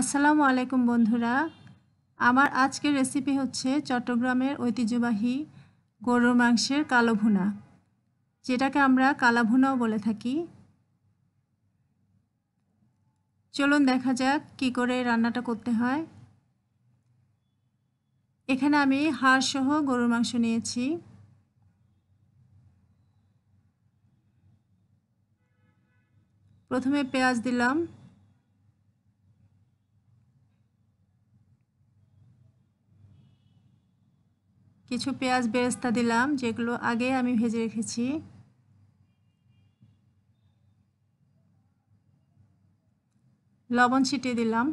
আসসালামু আলাইকুম বন্ধুরা। আমার আজকের রেসিপি হচ্ছে চট্টগ্রামের ঐতিহ্যবাহী গরুর মাংসের কালো ভুনা, যেটাকে আমরা কালা ভুনাও বলে থাকি। চলুন দেখা যাক কী করে রান্নাটা করতে হয়। এখানে আমি হাড় সহ গরুর মাংস নিয়েছি। প্রথমে পেঁয়াজ দিলাম, কিছু পেঁয়াজ বেরেস্তা দিলাম যেগুলো আগে আমি ভেজে রেখেছি। লবণ ছিটিয়ে দিলাম।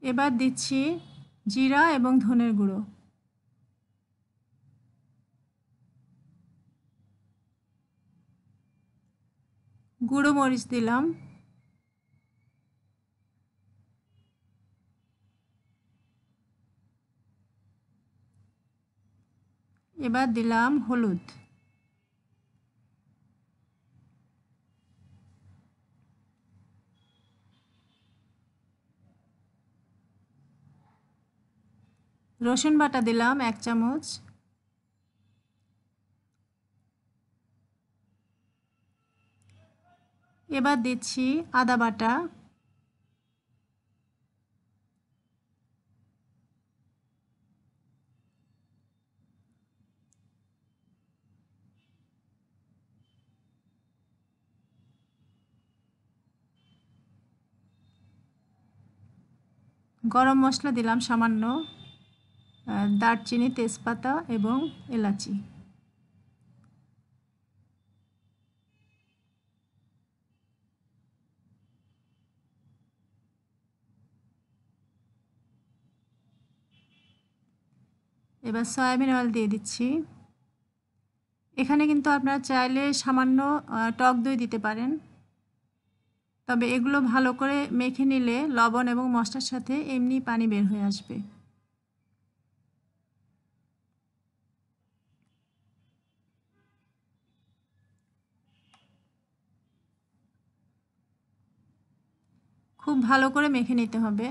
এবার দিচ্ছি জিরা এবং ধনের গুঁড়ো। গুঁড়ো মরিচ দিলাম। এবার দিলাম হলুদ। রসুন বাটা দিলাম 1 চামচ। এবার দিচ্ছি আদা বাটা। গরম মশলা দিলাম সামান্য, দারচিনি, তেজপাতা এবং এলাচি। এবার সয়াবিন অয়েল দিয়ে দিচ্ছি। এখানে কিন্তু আপনারা চাইলে সামান্য টক দই দিতে পারেন, তবে এগুলো ভালো করে মেখে নিলে লবণ এবং মশলার সাথে এমনি পানি বের হয়ে আসবে। খুব ভালো করে মেখে নিতে হবে।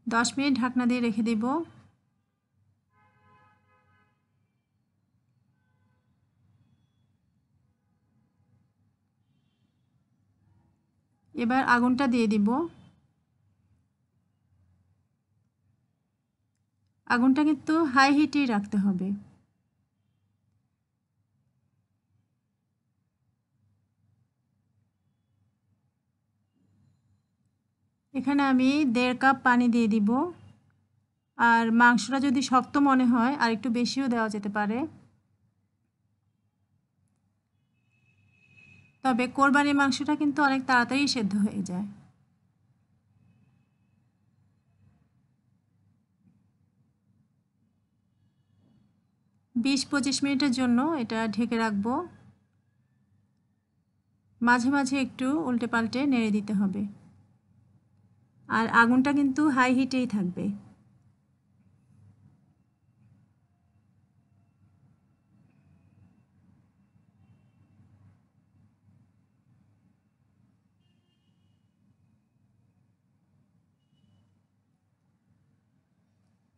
দশ মিনিট ঢাকনা দিয়ে রেখে দিব। এবার আগুনটা দিয়ে দিব। আগুনটা কিন্তু হাই হিটেই রাখতে হবে। এখানে আমি 1.5 কাপ পানি দিয়ে দিব। আর মাংসটা যদি শক্ত মনে হয় আর একটু বেশিও দেওয়া যেতে পারে। তবে কোরবানির মাংসটা কিন্তু অনেক তাড়াতাড়ি সেদ্ধ হয়ে যায়। বিশ 25 মিনিটের জন্য এটা ঢেকে রাখবো। মাঝে মাঝে একটু উল্টে পাল্টে নেড়ে দিতে হবে। আর আগুনটা কিন্তু হাই হিটেই থাকবে।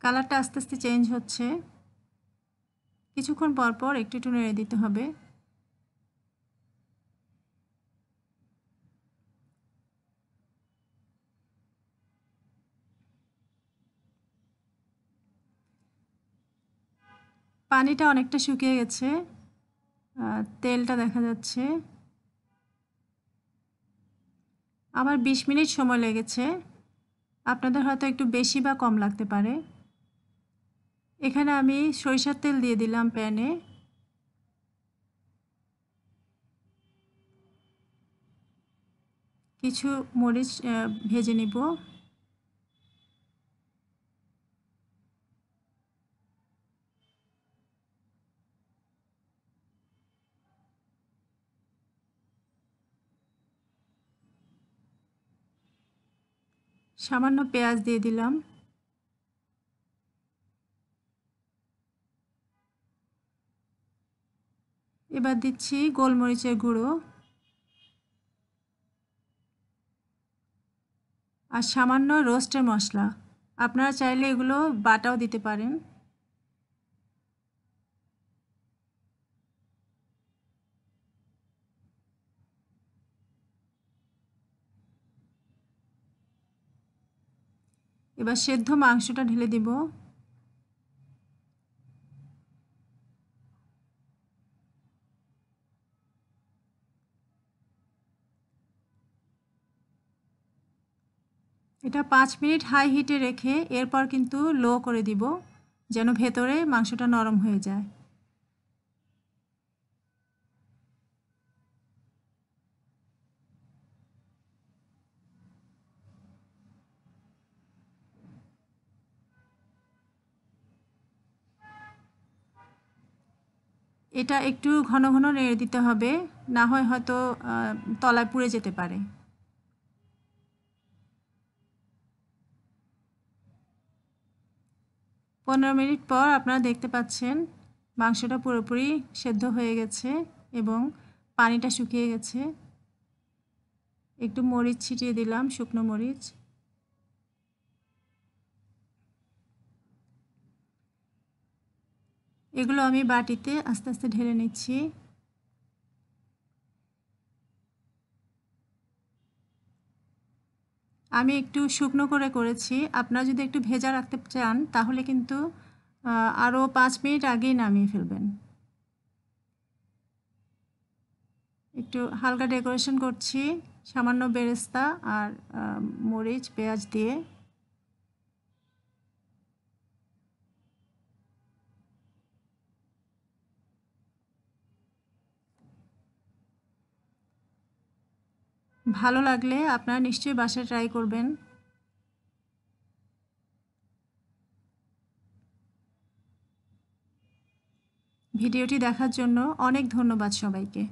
কালারটা আস্তে আস্তে চেঞ্জ হচ্ছে। কিছুক্ষণ পর পর একটু একটু নেড়ে দিতে হবে। পানিটা অনেকটা শুকিয়ে গেছে, তেলটা দেখা যাচ্ছে। আমার 20 মিনিট সময় লেগেছে, আপনাদের হয়তো একটু বেশি বা কম লাগতে পারে। এখানে আমি সরিষার তেল দিয়ে দিলাম প্যানে। কিছু মরিচ ভেজে নিব। সামান্য পেঁয়াজ দিয়ে দিলাম। এবার দিচ্ছি গোলমরিচের গুঁড়ো আর সামান্য রোস্টের মশলা। আপনারা চাইলে এগুলো বাটাও দিতে পারেন। এবার সেদ্ধ মাংসটা ঢেলে দিব। এটা 5 মিনিট হাই হিটে রেখে এরপর কিন্তু লো করে দিব, যেন ভেতরে মাংসটা নরম হয়ে যায়। এটা একটু ঘন ঘন নেড়ে দিতে হবে, না হয় হয়তো তলায় পুড়ে যেতে পারে। পনেরো মিনিট পর আপনারা দেখতে পাচ্ছেন মাংসটা পুরোপুরি সেদ্ধ হয়ে গেছে এবং পানিটা শুকিয়ে গেছে। একটু মরিচ ছিটিয়ে দিলাম, শুকনো মরিচ। এগুলো আমি বাটিতে আস্তে আস্তে ঢেলে নিচ্ছি। আমি একটু শুকনো করে করেছি, আপনারা যদি একটু ভেজা রাখতে চান তাহলে কিন্তু আরও 5 মিনিট আগেই নামিয়ে ফেলবেন। একটু হালকা ডেকোরেশন করছি সামান্য বেরেস্তা আর মরিচ পেঁয়াজ দিয়ে। ভালো লাগলে আপনারা নিশ্চয়ই বাসায় ট্রাই করবেন। ভিডিওটি দেখার জন্য অনেক ধন্যবাদ সবাইকে।